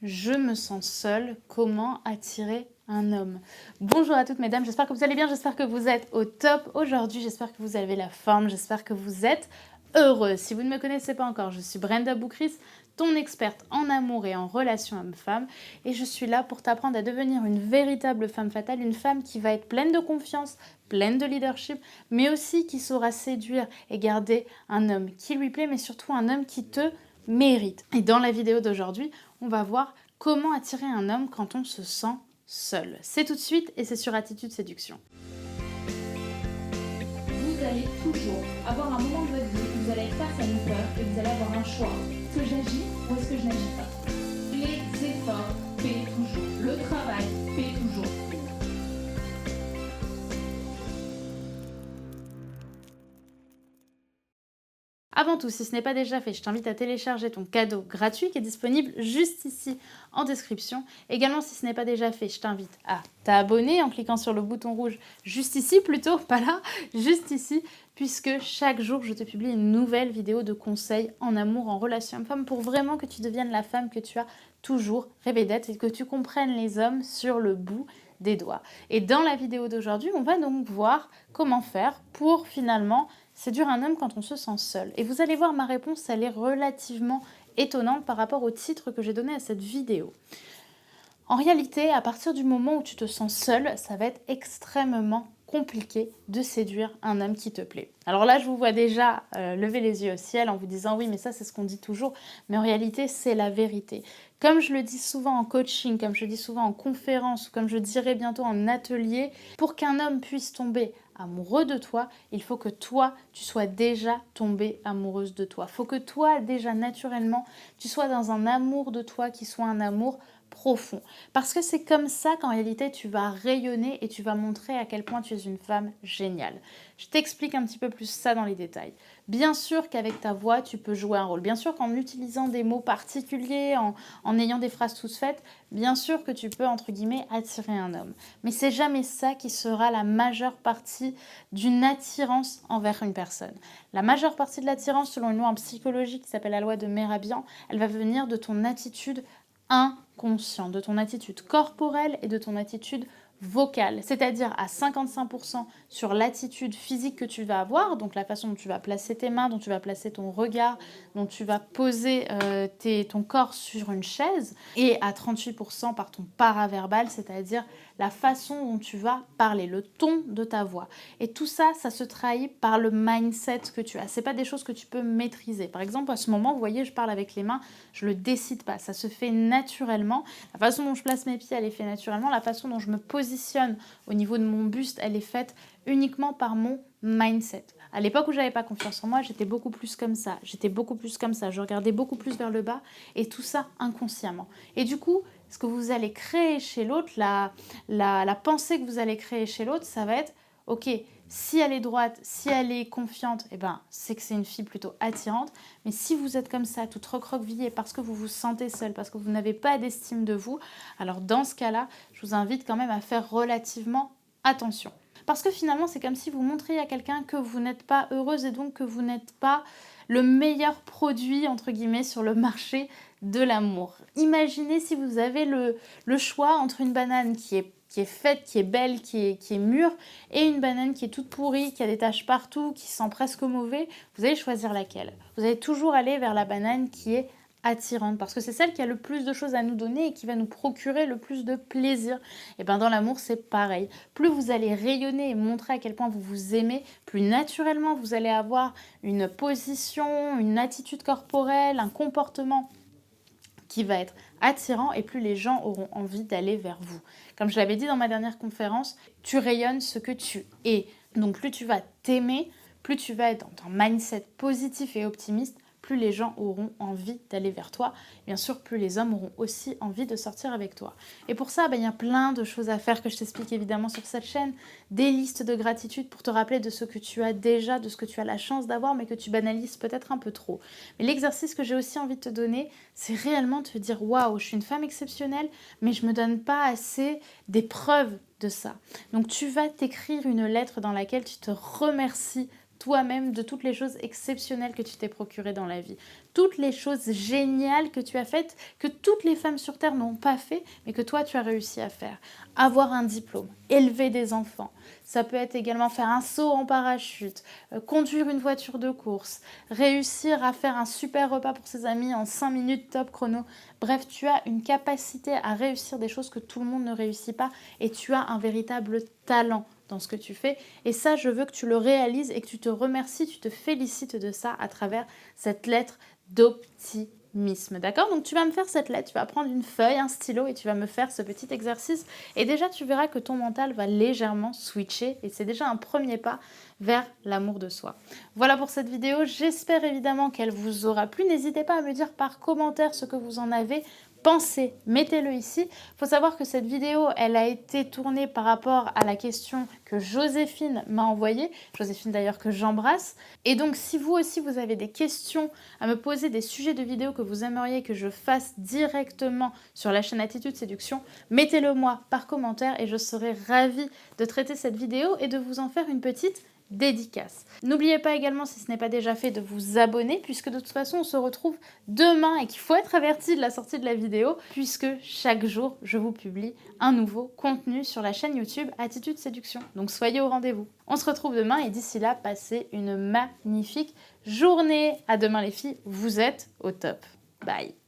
Je me sens seule, comment attirer un homme? Bonjour à toutes mesdames, j'espère que vous allez bien, j'espère que vous êtes au top aujourd'hui, j'espère que vous avez la forme, j'espère que vous êtes heureuse. Si vous ne me connaissez pas encore, je suis Brenda Boukris, ton experte en amour et en relations homme-femme, et je suis là pour t'apprendre à devenir une véritable femme fatale, une femme qui va être pleine de confiance, pleine de leadership, mais aussi qui saura séduire et garder un homme qui lui plaît, mais surtout un homme qui te mérite. Et dans la vidéo d'aujourd'hui, on va voir comment attirer un homme quand on se sent seul. C'est tout de suite et c'est sur Attitude Séduction. Vous allez toujours avoir un moment de votre vie où vous allez être face à une peur et vous allez avoir un choix. Est-ce que j'agis ou est-ce que je n'agis pas? Les efforts paient toujours. Le travail paie toujours. Avant tout, si ce n'est pas déjà fait, je t'invite à télécharger ton cadeau gratuit qui est disponible juste ici en description. Également, si ce n'est pas déjà fait, je t'invite à t'abonner en cliquant sur le bouton rouge juste ici, plutôt, pas là, juste ici, puisque chaque jour, je te publie une nouvelle vidéo de conseils en amour, en relation homme-femme, pour vraiment que tu deviennes la femme que tu as toujours rêvé d'être et que tu comprennes les hommes sur le bout des doigts. Et dans la vidéo d'aujourd'hui, on va donc voir comment faire pour finalement séduire un homme quand on se sent seul. Et vous allez voir, ma réponse, elle est relativement étonnante par rapport au titre que j'ai donné à cette vidéo. En réalité, à partir du moment où tu te sens seul, ça va être extrêmement compliqué de séduire un homme qui te plaît. Alors là, je vous vois déjà lever les yeux au ciel en vous disant oui, mais ça, c'est ce qu'on dit toujours. Mais en réalité, c'est la vérité. Comme je le dis souvent en coaching, comme je le dis souvent en conférence, ou comme je dirai bientôt en atelier, pour qu'un homme puisse tomber amoureux de toi, il faut que toi, tu sois déjà tombée amoureuse de toi. Il faut que toi, déjà naturellement, tu sois dans un amour de toi qui soit un amour profond. Parce que c'est comme ça qu'en réalité, tu vas rayonner et tu vas montrer à quel point tu es une femme géniale. Je t'explique un petit peu plus ça dans les détails. Bien sûr qu'avec ta voix, tu peux jouer un rôle. Bien sûr qu'en utilisant des mots particuliers, en ayant des phrases toutes faites, bien sûr que tu peux, entre guillemets, attirer un homme. Mais c'est jamais ça qui sera la majeure partie d'une attirance envers une personne. La majeure partie de l'attirance, selon une loi en psychologie qui s'appelle la loi de Merabian, elle va venir de ton attitude inconsciente, de ton attitude corporelle et de ton attitude vocale, c'est-à-dire à 55% sur l'attitude physique que tu vas avoir, donc la façon dont tu vas placer tes mains, dont tu vas placer ton regard, dont tu vas poser ton corps sur une chaise, et à 38% par ton paraverbal, c'est-à-dire la façon dont tu vas parler, le ton de ta voix. Et tout ça, ça se trahit par le mindset que tu as. C'est pas des choses que tu peux maîtriser. Par exemple, à ce moment, vous voyez, je parle avec les mains, je le décide pas, ça se fait naturellement. La façon dont je place mes pieds, elle est faite naturellement. La façon dont je me positionne au niveau de mon buste, elle est faite uniquement par mon mindset. À l'époque où j'avais pas confiance en moi, j'étais beaucoup plus comme ça. Je regardais beaucoup plus vers le bas et tout ça inconsciemment. Et du coup, ce que vous allez créer chez l'autre, la pensée que vous allez créer chez l'autre, ça va être ok, si elle est droite, si elle est confiante, eh ben, c'est que c'est une fille plutôt attirante. Mais si vous êtes comme ça, toute recroquevillée parce que vous vous sentez seule, parce que vous n'avez pas d'estime de vous, alors dans ce cas-là, je vous invite quand même à faire relativement attention. Parce que finalement, c'est comme si vous montriez à quelqu'un que vous n'êtes pas heureuse et donc que vous n'êtes pas le meilleur produit, entre guillemets, sur le marché de l'amour. Imaginez si vous avez le choix entre une banane qui est faite, qui est belle, qui est mûre, et une banane qui est toute pourrie, qui a des taches partout, qui sent presque mauvais, vous allez choisir laquelle? Vous allez toujours aller vers la banane qui est attirante, parce que c'est celle qui a le plus de choses à nous donner et qui va nous procurer le plus de plaisir. Et bien dans l'amour, c'est pareil. Plus vous allez rayonner et montrer à quel point vous vous aimez, plus naturellement vous allez avoir une position, une attitude corporelle, un comportement qui va être attirant et plus les gens auront envie d'aller vers vous. Comme je l'avais dit dans ma dernière conférence, tu rayonnes ce que tu es. Donc plus tu vas t'aimer, plus tu vas être dans ton mindset positif et optimiste, plus les gens auront envie d'aller vers toi. Bien sûr, plus les hommes auront aussi envie de sortir avec toi. Et pour ça, il y a plein de choses à faire que je t'explique évidemment sur cette chaîne. Des listes de gratitude pour te rappeler de ce que tu as déjà, de ce que tu as la chance d'avoir, mais que tu banalises peut-être un peu trop. Mais l'exercice que j'ai aussi envie de te donner, c'est réellement te dire « Waouh, je suis une femme exceptionnelle, mais je ne me donne pas assez des preuves de ça. » Donc tu vas t'écrire une lettre dans laquelle tu te remercies toi-même de toutes les choses exceptionnelles que tu t'es procurées dans la vie. Toutes les choses géniales que tu as faites, que toutes les femmes sur Terre n'ont pas fait, mais que toi, tu as réussi à faire. Avoir un diplôme, élever des enfants. Ça peut être également faire un saut en parachute, conduire une voiture de course, réussir à faire un super repas pour ses amis en 5 minutes top chrono. Bref, tu as une capacité à réussir des choses que tout le monde ne réussit pas et tu as un véritable talent dans ce que tu fais. Et ça, je veux que tu le réalises et que tu te remercies, tu te félicites de ça à travers cette lettre d'optimisme. D'accord? Donc tu vas me faire cette lettre, tu vas prendre une feuille, un stylo et tu vas me faire ce petit exercice. Et déjà, tu verras que ton mental va légèrement switcher et c'est déjà un premier pas vers l'amour de soi. Voilà pour cette vidéo. J'espère évidemment qu'elle vous aura plu. N'hésitez pas à me dire par commentaire ce que vous en avez pensez, mettez-le ici. Il faut savoir que cette vidéo, elle a été tournée par rapport à la question que Joséphine m'a envoyée. Joséphine d'ailleurs que j'embrasse. Et donc si vous aussi vous avez des questions à me poser, des sujets de vidéos que vous aimeriez que je fasse directement sur la chaîne Attitude Séduction, mettez-le moi par commentaire et je serai ravie de traiter cette vidéo et de vous en faire une petite dédicace. N'oubliez pas également, si ce n'est pas déjà fait, de vous abonner puisque de toute façon on se retrouve demain et qu'il faut être averti de la sortie de la vidéo puisque chaque jour je vous publie un nouveau contenu sur la chaîne YouTube Attitude Séduction. Donc soyez au rendez-vous. On se retrouve demain et d'ici là, passez une magnifique journée. À demain les filles, vous êtes au top. Bye.